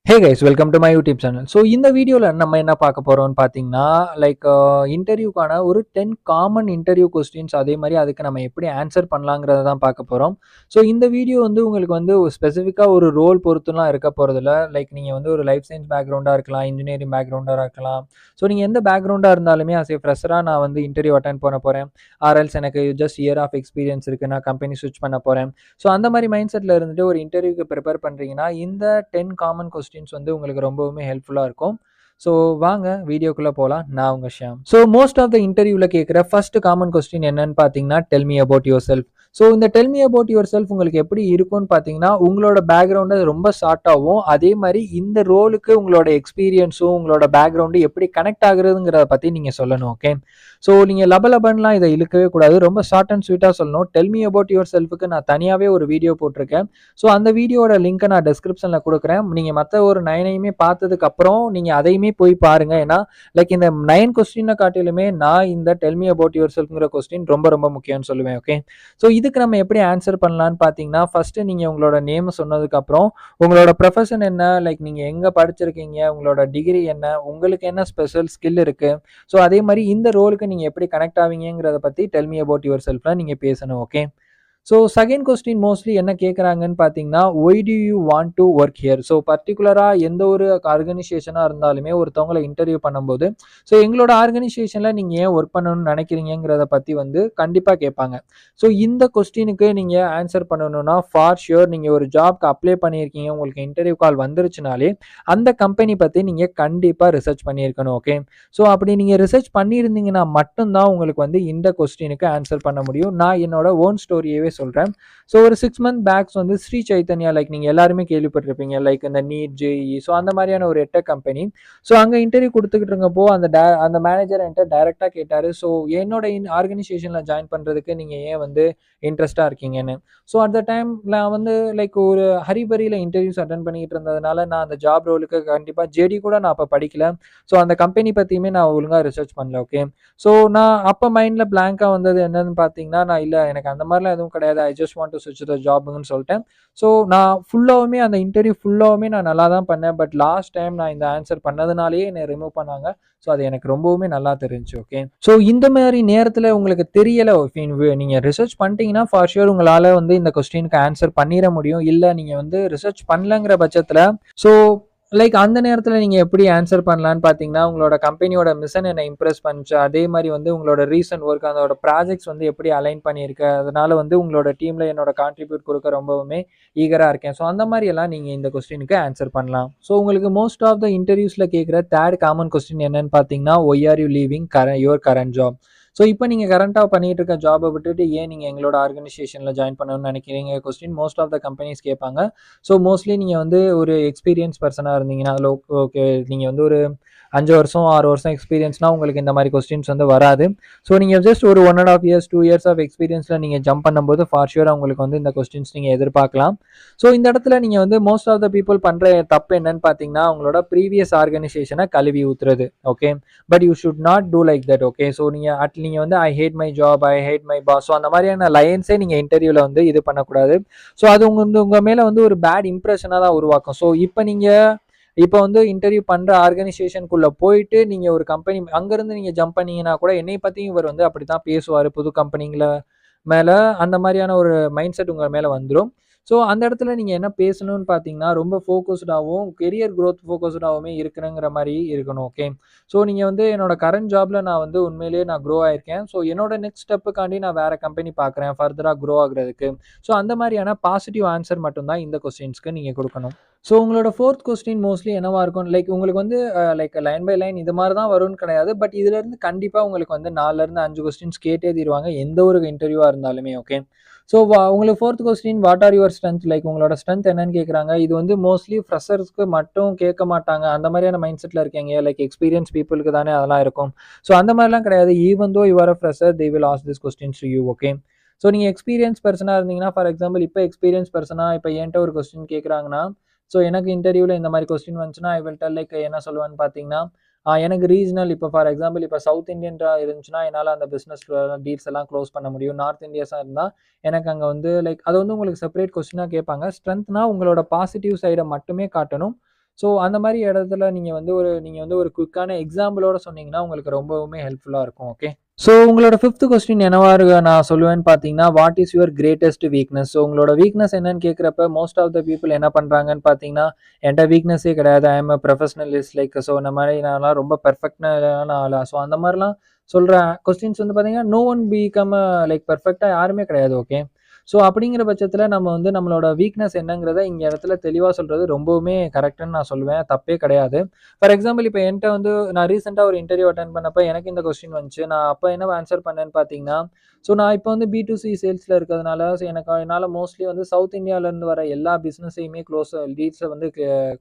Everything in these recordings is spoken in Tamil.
Hey guys welcome to my YouTube channel. So இந்த வீடியோவில் நம்ம என்ன பார்க்க போகிறோம்னு பார்த்தீங்கன்னா இன்டர்வியூக்கான ஒரு 10 காமன் இன்டர்வியூ கொஸ்டின்ஸ், அதே மாதிரி அதுக்கு நம்ம எப்படி ஆன்சர் பண்ணலாங்கிறத தான் பார்க்க போகிறோம். ஸோ இந்த வீடியோ வந்து உங்களுக்கு வந்து ஸ்பெசிஃபிக்காக ஒரு ரோல் பொறுத்துலாம் இருக்க போகிறதில்ல. நீங்கள் வந்து ஒரு லைஃப் சயின்ஸ் பேக்ரவுண்டாக இருக்கலாம், இன்ஜினியரிங் பேக்ரவுண்டாக இருக்கலாம். ஸோ நீங்கள் எந்த பேக்ரவுண்டாக இருந்தாலுமே அஸ் ஏ ஃப்ரெஷராக நான் வந்து இன்டர்வியூ அட்டன் பண்ண போகிறேன், ஆர்எல்ஸ் எனக்கு ஜஸ்ட் இயர் ஆஃப் எக்ஸ்பீரியன்ஸ் இருக்குது, நான் கம்பெனி ஸ்விட்ச் பண்ண போகிறேன். ஸோ அந்த மாதிரி மைண்ட் செட்டில் இருந்துட்டு ஒரு இன்டர்வியூக்கு ப்ரிப்பேர் பண்ணுறீங்கன்னா இந்த 10 காமன் கொஸ்டின்ஸ் வந்து உங்களுக்கு ரொம்பவுமே ஹெல்ப்ஃபுல்லா இருக்கும். ஸோ வாங்க வீடியோக்குள்ள போலாம். நான் உங்க Shyam. So most of the இன்டர்வியூல கேட்குற ஃபர்ஸ்ட் காமன் கொஸ்டின் என்னன்னு பார்த்தீங்கன்னா, tell me about yourself. So இந்த tell me about yourself உங்களுக்கு எப்படி இருக்கும்னு பார்த்தீங்கன்னா, உங்களோட பேக்ரவுண்டை ரொம்ப ஷார்ட்டாகவும், அதே மாதிரி இந்த ரோலுக்கு உங்களோட எக்ஸ்பீரியன்ஸும் உங்களோட பேக்ரவுண்டு எப்படி கனெக்ட் ஆகுறதுங்கிறத பற்றி நீங்கள் சொல்லணும். ஓகே, ஸோ நீங்கள் லபலபன்லாம் இதை இழுக்கவே கூடாது. ரொம்ப ஷார்ட் அண்ட் ஸ்வீட்டாக சொல்லணும். டெல் மீ அபவுட் யுவர் செல்ஃபுக்கு நான் தனியாகவே ஒரு வீடியோ போட்டிருக்கேன். ஸோ அந்த வீடியோட லிங்க்கை நான் டிஸ்கிரிப்ஷனில் கொடுக்குறேன். நீங்கள் மற்ற ஒரு 9ஐயுமே பார்த்ததுக்கப்புறம் நீங்கள் அதையுமே போய் பாருங்க. ஏன்னா இந்த 9 கொஸ்டினை காட்டிலுமே நான் இந்த டெல் மீ அபவுட் யுவர் செல்ஃப்ங்கிற கொஸ்டின் ரொம்ப ரொம்ப முக்கியம்னு சொல்லுவேன். ஓகே, ஸோ இதுக்கு நம்ம எப்படி ஆன்சர் பண்ணலான்னு பார்த்தீங்கன்னா, ஃபர்ஸ்ட் நீங்கள் உங்களோட நேம் சொன்னதுக்கப்புறம் உங்களோட ப்ரொஃபஷன் என்ன, நீங்கள் எங்கே படிச்சிருக்கீங்க, உங்களோட டிகிரி என்ன, உங்களுக்கு என்ன ஸ்பெஷல் ஸ்கில் இருக்கு, ஸோ அதே மாதிரி இந்த ரோலுக்கு நீங்கள் எப்படி கனெக்ட் ஆவீங்கிறத பற்றி டெல் மீ அபவுட் யுவர் செல்ஃப்ல நீங்கள் பேசணும். Okay, so second question mostly என்ன கேட்குறாங்கன்னு பார்த்தீங்கன்னா, why do you want to work here. So பர்டிகுலராக எந்த ஒரு ஆர்கனைசேஷனாக இருந்தாலுமே ஒருத்தவங்களை இன்டர்வியூ பண்ணும்போது, ஸோ எங்களோட ஆர்கனைசேஷனில் நீங்கள் ஏன் ஒர்க் பண்ணணும்னு நினைக்கிறீங்கிறத பற்றி வந்து கண்டிப்பாக கேட்பாங்க. ஸோ இந்த கொஸ்டினுக்கு நீங்கள் ஆன்சர் பண்ணணும்னா ஃபார் ஷியோர் நீங்கள் ஒரு ஜாப்க்கு அப்ளை பண்ணியிருக்கீங்க, உங்களுக்கு இன்டர்வியூ கால் வந்துருச்சுனாலே அந்த கம்பெனி பற்றி நீங்கள் கண்டிப்பாக ரிசர்ச் பண்ணியிருக்கணும். ஓகே, ஸோ அப்படி நீங்கள் ரிசர்ச் பண்ணியிருந்தீங்கன்னா மட்டும்தான் உங்களுக்கு வந்து இந்த கொஸ்டினுக்கு ஆன்சர் பண்ண முடியும். நான் என்னோட ஓன் ஸ்டோரியவே சொல்கிறேன். ஸோ ஒரு 6 மந்த் பேக்ஸ் வந்து ஸ்ரீ சைத்தன்யா, நீங்கள் எல்லாருமே கேள்விப்பட்டிருப்பீங்க, இந்த நீட் ஜேஇ, ஸோ அந்த மாதிரியான ஒரு எட்டக் கம்பெனி. ஸோ அங்கே இன்டர்வியூ கொடுத்துக்கிட்டு இருக்கப்போ அந்த மேனேஜர் என்கிட்ட டைரெக்டாக கேட்டார், ஸோ என்னோட ஆர்கனைசேஷனில் ஜாயின் பண்ணுறதுக்கு நீங்கள் ஏன் வந்து இன்ட்ரெஸ்டாக இருக்கீங்கன்னு. ஸோ அந்த டைம் நான் வந்து ஒரு ஹரிபரியில் இன்டர்வியூஸ் அட்டன் பண்ணிக்கிட்டு இருந்ததுனால நான் அந்த ஜாப் ரோலுக்கு கண்டிப்பாக ஜேடி கூட நான் அப்போ படிக்கல. ஸோ அந்த கம்பெனி பற்றியுமே நான் ஒழுங்காக ரிசர்ச் பண்ணல. ஓகே, ஸோ நான் அப்போ மைண்டில் பிளாங்காக வந்தது என்னன்னு பார்த்தீங்கன்னா, நான் இல்லை எனக்கு அந்த மாதிரிலாம் எதுவும் கிடையாது, ஐ ஜஸ்ட் வாண்ட் டு ஸ்விட்ச் த ஜாப்னு சொல்லிட்டேன். ஸோ நான் ஃபுல்லாகவுமே அந்த இன்டர்வியூ ஃபுல்லாகவுமே நான் நல்லா தான் பண்ணேன். பட் லாஸ்ட் டைம் நான் இந்த ஆன்சர் பண்ணதுனாலேயே என்னை ரிமூவ் பண்ணாங்க. ஸோ அது எனக்கு ரொம்பவுமே நல்லா தெரிஞ்சு. ஓகே, ஸோ இந்த மாதிரி நேரத்தில் உங்களுக்கு தெரியலை, நீங்கள் ரிசர்ச் பண்ணிட்டீங்கன்னா ஃபார் ஷியோர் உங்களால் வந்து இந்த கொஸ்டினுக்கு ஆன்சர் பண்ணிட முடியும். இல்லை நீங்கள் வந்து ரிசர்ச் பண்ணலங்கிற பட்சத்தில் ஸோ அந்த நேரத்தில் நீங்கள் எப்படி ஆன்சர் பண்ணலான்னு பார்த்தீங்கன்னா, உங்களோட கம்பெனியோட மிஷன் என்னை இம்ப்ரெஸ் பண்ணிச்சு, அதே மாதிரி வந்து உங்களோட ரீசன்ட் ஒர்க், அதோட ப்ராஜெக்ட்ஸ் வந்து எப்படி அலைன் பண்ணியிருக்கு, அதனால வந்து உங்களோட டீமில் என்னோட கான்ட்ரிபியூட் கொடுக்க ரொம்பவுமே ஈகராக இருக்கேன். ஸோ அந்த மாதிரி எல்லாம் நீங்கள் இந்த கொஸ்டினுக்கு ஆன்சர் பண்ணலாம். ஸோ உங்களுக்கு மோஸ்ட் ஆஃப் த இன்டர்வியூஸில் கேட்குற தேர்ட் காமன் கொஸ்டின் என்னன்னு பார்த்தீங்கன்னா, why are you leaving your current job. So இப்போ நீங்கள் கரண்ட்டாக பண்ணிட்டு இருக்க ஜாபை விட்டுட்டு ஏன் நீங்கள் எங்களோட ஆர்கனைசேஷனில் ஜாயின் பண்ணணும்னு நினைக்கிறீங்க question most of the companies கேட்பாங்க. ஸோ மோஸ்ட்லி நீங்கள் வந்து ஒரு எக்ஸ்பீரியன்ஸ் பர்சனாக இருந்தீங்கன்னா, அதில் ஓகே நீங்கள் வந்து ஒரு 5 வருஷம் 6 வருஷம் எக்ஸ்பீரியன்ஸ்னால் உங்களுக்கு இந்த மாதிரி கொஸ்டின்ஸ் வந்து வராது. ஸோ நீங்கள் ஜஸ்ட் ஒரு 1.5 இயர்ஸ் 2 இயர்ஸ் ஆஃப் எக்ஸ்பீரியன்ஸில் நீங்கள் ஜம்ப் பண்ணும்போது ஃபார் ஷியோர் உங்களுக்கு வந்து இந்த கொஸ்டின்ஸ் நீங்கள் எதிர்பார்க்கலாம். ஸோ இந்த இடத்துல நீங்கள் வந்து மோஸ்ட் ஆஃப் த பீப்புள் பண்ணுற தப்பு என்னன்னு பார்த்தீங்கன்னா, உங்களோட ப்ரீவியஸ் ஆர்கனைசேஷனை கழுவி ஊற்றுறது. Okay, but you should not do like that. Okay, so நீங்கள் வந்து I hate my job, I hate my boss, so அந்த மாதிரியான லைன்ஸே நீங்கள் இன்டர்வியூவில் வந்து இது பண்ணக்கூடாது. ஸோ அது உங்கள் மேலே வந்து ஒரு பேட் இம்ப்ரெஷனாக தான் உருவாக்கும். ஸோ இப்போ வந்து இன்டர்வியூ பண்ணுற ஆர்கனைசேஷனுக்குள்ளே போயிட்டு நீங்கள் ஒரு கம்பெனி அங்கேருந்து நீங்கள் ஜம்ப் பண்ணீங்கன்னா கூட என்னை பற்றியும் இவர் வந்து அப்படி தான் பேசுவார் புது கம்பெனிங்களை மேலே, அந்த மாதிரியான ஒரு மைண்ட் செட் உங்கள் மேலே வந்துடும். ஸோ அந்த இடத்துல நீங்கள் என்ன பேசணும்னு பார்த்தீங்கன்னா, ரொம்ப ஃபோக்கஸ்டாகவும் கெரியர் க்ரோத் ஃபோக்கஸ்டாகவுமே இருக்கிறங்கிற மாதிரி இருக்கணும். ஓகே, ஸோ நீங்கள் வந்து என்னோட கரண்ட் ஜாபில் நான் வந்து உண்மையிலேயே நான் க்ரோ ஆயிருக்கேன். ஸோ என்னோட நெக்ஸ்ட் ஸ்டெப்புக்காண்டி நான் வேறு கம்பெனி பார்க்குறேன் ஃபர்தராக க்ரோ ஆகுறதுக்கு. ஸோ அந்த மாதிரியான பாசிட்டிவ் ஆன்சர் மட்டும்தான் இந்த கொஸ்டின்ஸ்க்கு நீங்கள் கொடுக்கணும். ஸோ உங்களோட ஃபோர்த் கொஸ்டின் மோஸ்ட்லி என்னவா இருக்கும், உங்களுக்கு வந்து லைன் பை லைன் இது மாதிரி தான் வரும்னு கிடையாது. பட் இதுலேருந்து கண்டிப்பாக உங்களுக்கு வந்து 4லேருந்து 5 கொஸ்டின்ஸ் கேட்டே தீருவாங்க எந்த ஒரு இன்டர்வியூவாக இருந்தாலுமே. ஓகே, ஸோ உங்களுக்கு fourth question what are your strength, உங்களோட ஸ்ட்ரென்த் என்னன்னு கேட்குறாங்க. இது வந்து மோஸ்ட்லி ஃப்ரெஷர்ஸ்க்கு மட்டும் கேட்க மாட்டாங்க, அந்த மாதிரியான மைண்ட் செட்டில் இருக்கீங்க, எக்ஸ்பீரியன்ஸ் பீப்புளுக்கு தானே அதெல்லாம் இருக்கும். ஸோ அந்த மாதிரிலாம் கிடையாது. Even though you are a fresher they will ask this questions to you. Okay, so நீங்கள் எக்ஸ்பீரியன்ஸ் பர்சனாக இருந்தீங்கன்னா, ஃபார் எக்ஸாம்பிள் இப்போ எக்ஸ்பீரியன்ஸ் பர்சனாக இப்போ என்கிட்ட ஒரு கொஸ்டின் கேட்குறாங்கன்னா, ஸோ எனக்கு இன்டர்வியூவில் இந்த மாதிரி கொஸ்டின் வந்துச்சுன்னா ஐ வில் டெல் என்ன சொல்லுவேன்னு பார்த்தீங்கன்னா, எனக்கு ரீஜனல் இப்போ ஃபார் எக்ஸாம்பிள் இப்போ சவுத் இந்தியன்டா இருந்துச்சுன்னா என்னால் அந்த பிஸ்னஸ் டீல்ஸ் எல்லாம் க்ளோஸ் பண்ண முடியும். நார்த் இந்தியாஸாக இருந்தால் எனக்கு அங்கே வந்து அது வந்து உங்களுக்கு செப்பரேட் கொஸ்டினாக கேட்பாங்க. ஸ்ட்ரென்த்னா உங்களோட பாசிட்டிவ் சைடை மட்டுமே காட்டணும். ஸோ அந்த மாரி இடத்துல நீங்க வந்து ஒரு குயிக்கான எக்ஸாம்பிளோட சொன்னீங்கன்னா, உங்களுக்கு ரொம்பவுமே ஹெல்ப்ஃபுல்லா இருக்கும். ஓகே. ஸோ உங்களோட 5த் கொஸ்டின் என்னவா நான் சொல்லுவேன்னு பார்த்தீங்கன்னா, what is your greatest weakness? So உங்களோட வீக்னஸ் என்னன்னு கேட்கிறப்ப, மோஸ்ட் ஆஃப் த பீப்பிள் என்ன பண்றாங்கன்னு பார்த்தீங்கன்னா, என்ட்ட வீக்னஸே கிடையாது. ஐ அம் எ ப்ரொஃபஷனலிஸ்ட் லைக் ஸோ இந்த மாரி நான்லாம் ரொம்ப பெர்ஃபெக்ட்டான ஆளா? ஸோ அந்த மாரிலாம் சொல்ற கொஸ்டின்ஸ் வந்து பார்த்தீங்கன்னா, நோ ஒன் பிகம் லைக் பெர்ஃபெக்ட்டா யாருமே கிடையாது. ஓகே. ஸோ அப்படிங்கிற பட்சத்தில நம்ம வந்து நம்மளோட வீக்னஸ் என்னங்கிறத இங்க இடத்துல தெளிவா சொல்றது ரொம்பவுமே கரெக்ட்டுன்னு நான் சொல்லுவேன். தப்பே கிடையாது. ஃபார் எக்ஸாம்பிள் இப்ப என்ட்ட வந்து நான் ரீசென்ட்டா ஒரு இன்டர்வியூ அட்டெண்ட் பண்ணப்ப எனக்கு இந்த கொஸ்டின் வந்துச்சு. நான் அப்ப என்ன ஆன்சர் பண்ணேன்னு பார்த்தீங்கன்னா, ஸோ நான் இப்ப வந்து B2C சேல்ஸ்ல இருக்கிறதுனால, ஸோ என்னால மோஸ்ட்லி வந்து சவுத் இந்தியாலருந்து வர எல்லா பிசினஸையுமே டீல்ஸ வந்து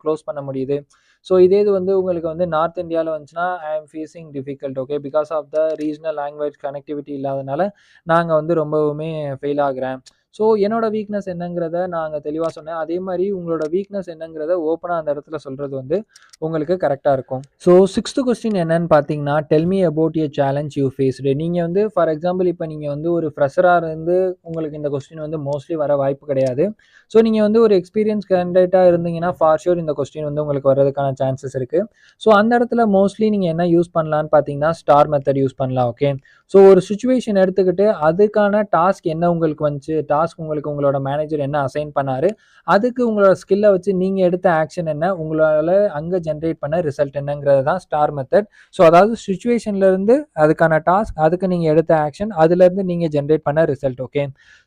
க்ளோஸ் பண்ண முடியுது. ஸோ இதே இது வந்து உங்களுக்கு வந்து நார்த் இந்தியால வந்துச்சுன்னா, I am facing difficult okay. Because of the regional language connectivity இல்லாதனால, நாங்க வந்து ரொம்பவுமே ஃபெயில் ஆகுறேன். ஸோ என்னோட வீக்னஸ் என்னங்கிறத நான் அங்க தெளிவா சொன்னேன். அதே மாரி உங்களோட வீக்னஸ் என்னங்கிறத ஓப்பனா அந்த இடத்துல சொல்றது வந்து உங்களுக்கு கரெக்ட்டா இருக்கும். ஸோ 6த் கொஸ்டின் என்னன்னு பார்த்தீங்கன்னா, tell me about a challenge you faced. நீங்க வந்து ஃபார் எக்ஸாம்பிள் இப்ப நீங்க வந்து ஒரு ஃப்ரெஷரா இருந்து உங்களுக்கு இந்த கொஸ்டின் வந்து மோஸ்ட்லி வர வாய்ப்பு கிடையாது. ஸோ நீங்க வந்து ஒரு எக்ஸ்பீரியன்ஸ் கேண்டிடேட்டா இருந்தீங்கன்னா, ஃபார் ஷூர் இந்த கொஸ்டின் வந்து உங்களுக்கு வர்றதுக்கான சான்சஸ் இருக்கு. ஸோ அந்த இடத்துல மோஸ்ட்லி நீங்க என்ன யூஸ் பண்ணலான்னு பார்த்தீங்கன்னா, ஸ்டார் மெத்தட் யூஸ் பண்ணலாம். ஓகே. ஸோ ஒரு சிச்சுவேஷன் எடுத்துக்கிட்டு அதுக்கான டாஸ்க் என்ன உங்களுக்கு வந்துச்சு, டாஸ்க் உங்களுக்கு உங்களோட மேனேஜர் என்ன அசைன் பண்ணாரு, அதுக்கு உங்களோட ஸ்கில்ல வச்சு நீங்க எடுத்த ஆக்ஷன் என்ன, உங்களால அங்க ஜெனரேட் பண்ண ரிசல்ட் என்னங்கிறது தான் ஸ்டார் மெத்தட். ஸோ அதாவது சிச்சுவேஷன்ல இருந்து அதுக்கான டாஸ்க், அதுக்கு நீங்க எடுத்த ஆக்ஷன், அதுலேருந்து நீங்க ஜெனரேட் பண்ண ரிசல்ட். ஓகே.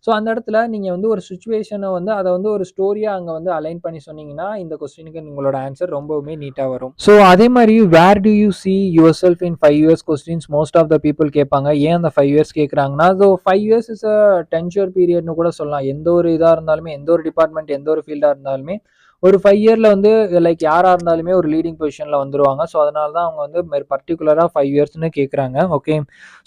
ஸோ அந்த இடத்துல நீங்க வந்து ஒரு சிச்சுவேஷன வந்து அத வந்து ஒரு ஸ்டோரியா அங்க வந்து அலைன் பண்ணி சொன்னீங்கன்னா, இந்த கொஸ்டினுக்கு உங்களோட ஆன்சர் ரொம்பவுமே நீட்டா வரும். ஸோ அதே மாரி where do you see yourself in 5 years questions most of the people கேட்பாங்க. ஏன் அந்த 5 இயர்ஸ் கேட்குறாங்கன்னா, so 5 years is a tenure பீரியட்னு கூட சொல்லலாம். எந்த ஒரு இதா இருந்தாலுமே, எந்த ஒரு டிபார்ட்மெண்ட், எந்த ஒரு ஃபீல்டா இருந்தாலுமே, ஒரு 5 இயர்ல வந்து லைக் யாரா இருந்தாலுமே ஒரு லீடிங் பொசிஷன்ல வந்துருவாங்க. ஸோ அதனால தான் அவங்க வந்து பர்ட்டிகுலரா 5 இயர்ஸ்ன்னு கேட்குறாங்க. ஓகே.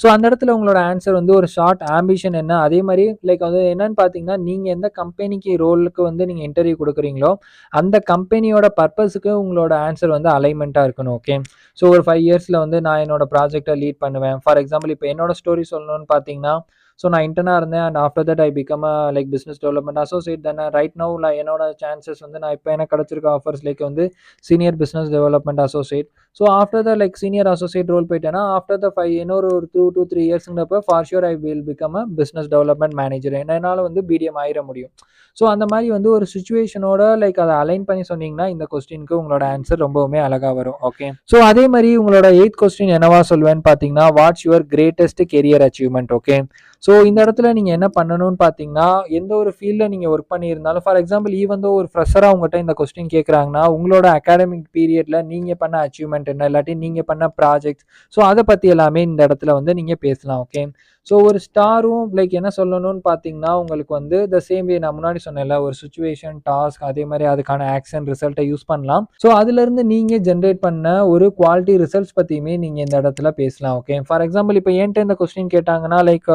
ஸோ அந்த இடத்துல உங்களோட ஆன்சர் வந்து ஒரு ஷார்ட் ஆம்பிஷன் என்ன, அதே மாரி லைக் அது என்னன்னு பார்த்தீங்கன்னா, நீங்க எந்த கம்பெனிக்கு ரோலுக்கு வந்து நீங்க இன்டர்வியூ குடுக்குறீங்களோ, அந்த கம்பெனியோட பர்ப்பஸுக்கு உங்களோட ஆன்சர் வந்து அலைன்மென்ட்டா இருக்கணும். ஓகே. ஸோ ஒரு 5 இயர்ஸ்ல வந்து நான் என்னோட ப்ராஜெக்ட்ட லீட் பண்ணுவேன். ஃபார் எக்ஸாம்பிள் இப்ப என்னோட ஸ்டோரி சொல்லணும்னு பார்த்தீங்கன்னா, ஸோ நான் இன்டர்னா இருந்தேன். And after that I become like business development associate. Then right now என்னோட சான்சஸ் வந்து நான் இப்ப எனக்கு கிடைச்சிருக்க ஆஃபர்ஸ் லைக் வந்து senior business development associate. So after the like senior associate role போயிட்டேன்னா, ஆஃப்டர் த 5 இன்னொரு ஒரு 2 to 3 இயர்ஸ்ங்கிறப்ப for sure I will become a business development manager. என்னால வந்து பிடிஎம் ஆயிர முடியும். ஸோ அந்த மாரி வந்து ஒரு சிச்சுவேஷனோட லைக் அத அலைன் பண்ணி சொன்னீங்கன்னா, இந்த கொஸ்டினுக்கு உங்களோட ஆன்சர் ரொம்பவுமே அழகா வரும். ஓகே. ஸோ அதே மாரி உங்களோட 8த் கொஸ்டின் என்னவா சொல்லுவேன்னு பார்த்தீங்கன்னா, what's your greatest career achievement? Okay. So இந்த இடத்துல நீங்க என்ன பண்ணணும்னு பார்த்தீங்கன்னா, எந்த ஒரு ஃபீல்ட்ல நீங்க ஒர்க் பண்ணியிருந்தாலும் ஃபார் எக்ஸாம்பிள் ஈவன் தோ ஒரு ஃப்ரெஷரா உங்கட்ட இந்த கொஸ்டின் கேட்குறாங்கன்னா, உங்களோட அகாடமிக் பீரியட்ல நீங்க பண்ண அச்சீவ்மென்ட் என்ன? இல்லாட்டி நீங்க பண்ண ப்ராஜெக்ட்ஸ் ஸோ அத பத்தி எல்லாமே இந்த இடத்துல வந்து நீங்க பேசலாம். ஓகே. ஸோ ஒரு ஸ்டாரும் லைக் என்ன சொல்லணும்னு பார்த்தீங்கன்னா, உங்களுக்கு வந்து த சேம் வே நான் முன்னாடி சொன்னேன்ல, ஒரு சிச்சுவேஷன், டாஸ்க் அதே மாரி அதுக்கான ஆக்ஷன், ரிசல்ட்ட யூஸ் பண்ணலாம். ஸோ அதிலிருந்து நீங்க ஜெனரேட் பண்ண ஒரு குவாலிட்டி ரிசல்ட்ஸ் பத்தியுமே நீங்க இந்த இடத்துல பேசலாம். ஓகே. ஃபார் எக்ஸாம்பிள் இப்ப என்ட்ட இந்த கொஸ்டின் கேட்டாங்கன்னா, லைக்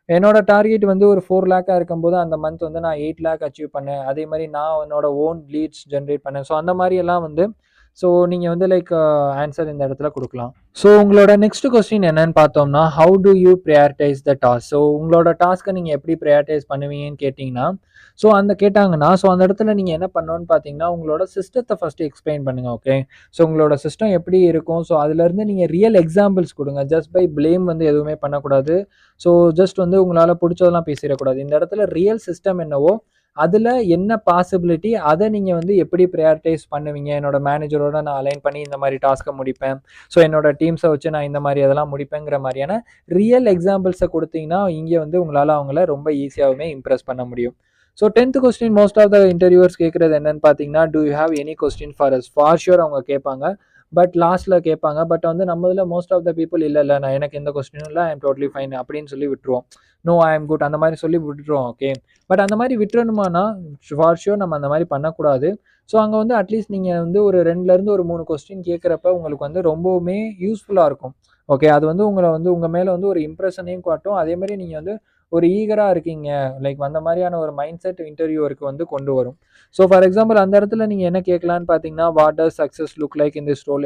என்னோட டார்கெட் வந்து ஒரு 4,00,000 இருக்கும்போது, அந்த மந்த் வந்து நான் 8,00,000 அச்சீவ் பண்ணேன். அதே மாரி நான் என்னோட ஓன் லீட்ஸ் ஜெனரேட் பண்ணேன். ஸோ அந்த மாரி எல்லாம் வந்து ஸோ நீங்க வந்து லைக் ஆன்சர் இந்த இடத்துல குடுக்கலாம். ஸோ உங்களோட நெக்ஸ்ட் கொஸ்டின் என்னன்னு பார்த்தோம்னா, how do you prioritise the task? So உங்களோட டாஸ்க்க நீங்க எப்படி பிரையாரிட்டைஸ் பண்ணுவீங்கன்னு கேட்டீங்கன்னா, ஸோ அந்த இடத்துல நீங்க என்ன பண்ணணும்னு பார்த்தீங்கன்னா, உங்களோட சிஸ்டத்த ஃபர்ஸ்ட் எக்ஸ்பிளைன் பண்ணுங்க. ஓகே. ஸோ உங்களோட சிஸ்டம் எப்படி இருக்கும்? ஸோ அதிலருந்து நீங்க ரியல் எக்ஸாம்பிள்ஸ் குடுங்க. ஜஸ்ட் பை ப்ளேம் வந்து எதுவுமே பண்ணக்கூடாது. ஸோ ஜஸ்ட் வந்து உங்களால புடிச்சதெல்லாம் பேசிறக்கூடாது. இந்த இடத்துல ரியல் சிஸ்டம் என்னவோ, அதுல என்ன பாசிபிலிட்டி அத நீங்க வந்து எப்படி பிரையாரிட்டைஸ் பண்ணுவீங்க? என்னோட மேனேஜரோட நான் அலைன் பண்ணி இந்த மாரி டாஸ்க்க முடிப்பேன். ஸோ என்னோட டீம்ஸ வச்சு நான் இந்த மாரி அதெல்லாம் முடிப்பேங்கிற மாரியான ரியல் எக்ஸாம்பிள்ஸ குடுத்தீங்கன்னா, இங்க வந்து உங்களால அவங்கள ரொம்ப ஈஸியாவுமே இம்ப்ரெஸ் பண்ண முடியும். ஸோ 10த் question most of the interviewers கேட்கறது என்னன்னு பார்த்தீங்கன்னா, do you have any question for us? For sure அவங்க கேட்பாங்க. பட் லாஸ்ட்ல கேட்பாங்க. பட் வந்து நம்மதுல மோஸ்ட் ஆஃப் த பீப்பிள் இல்ல நான் எனக்கு எந்த கொஸ்டினும் இல்ல. ஐ அம் டோட்டலி ஃபைன் அப்படின்னு சொல்லி விட்டுருவோம். நோ ஐ அம் குட் அந்த மாரி சொல்லி விட்டுருவோம். ஓகே. பட் அந்த மாரி விட்டுறணுமானா, ஃபார் ஷூர் நம்ம அந்த மாரி பண்ணக்கூடாது. ஸோ அங்க வந்து அட்லீஸ்ட் நீங்க வந்து ஒரு 2லருந்து ஒரு 3 கொஸ்டின் கேட்கிறப்ப உங்களுக்கு வந்து ரொம்பவுமே யூஸ்ஃபுல்லா இருக்கும். ஓகே. அது வந்து உங்கள வந்து உங்க மேல வந்து ஒரு இம்ப்ரஷனையும் காட்டும். அதே மாரி நீங்க வந்து ஒரு ஈகரா இருக்கீங்க. லைக் அந்த மாரியான ஒரு மைண்ட் செட் இன்டர்வியூவருக்கு வந்து கொண்டு வரும். ஸோ ஃபார் எக்ஸாம்பிள் அந்த இடத்துல நீங்க என்ன கேட்கலான்னு பார்த்தீங்கன்னா, what does success look like in this role?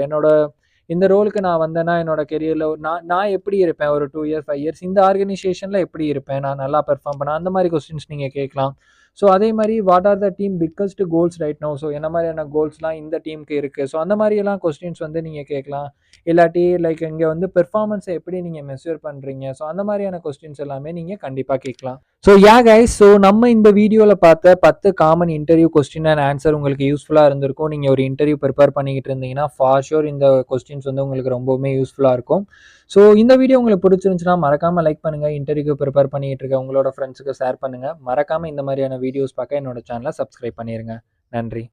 இந்த ரோலுக்கு நான் வந்தேன்னா, என்னோட கெரியர்ல நான் நான் எப்படி இருப்பேன்? ஒரு 2 இயர்ஸ், 5 இயர்ஸ் இந்த ஆர்கனைசேஷன்ல எப்படி இருப்பேன்? நான் நல்லா பெர்ஃபார்ம் பண்ணா அந்த மாரி கொஸ்டின்ஸ் நீங்க கேட்கலாம். ஸோ அதே மாரி what are the team biggest goals right now? So என்ன மாரியான கோல்ஸ்லாம் இந்த டீமுக்கு இருக்கு? ஸோ அந்த மாரியெல்லாம் கொஸ்டின்ஸ் வந்து நீங்க கேட்கலாம். இல்லாட்டி லைக் இங்க வந்து பெர்ஃபார்மன்ஸ எப்படி நீங்க மெஷர் பண்றீங்க? ஸோ அந்த மாரியான கொஸ்டின்ஸ் எல்லாமே நீங்க கண்டிப்பா கேட்கலாம். ஸோ கைஸ், ஸோ நம்ம இந்த வீடியோல பார்த்த 10 common interview question and answer உங்களுக்கு யூஸ்ஃபுல்லா இருந்திருக்கும். நீங்க ஒரு இன்டர்வியூ ப்ரிப்பேர் பண்ணிக்கிட்டு இருந்தீங்கன்னா, ஃபார் ஷூர் இந்த கொஸ்டின்ஸ் வந்து உங்களுக்கு ரொம்பவுமே யூஸ்ஃபுல்லா இருக்கும். ஸோ இந்த வீடியோ உங்களுக்கு பிடிச்சிருந்துச்சுன்னா மறக்காம லைக் பண்ணுங்க. இன்டர்வியூக்கு ப்ரிப்பேர் பண்ணிட்டு இருக்க உங்களோட ஃப்ரெண்ட்ஸுக்கு ஷேர் பண்ணுங்க. மறக்காம இந்த மாதிரியான வீடியோஸ் பார்க்க என்னோட சேனலை சப்ஸ்கிரைப் பண்ணிருங்க. நன்றி.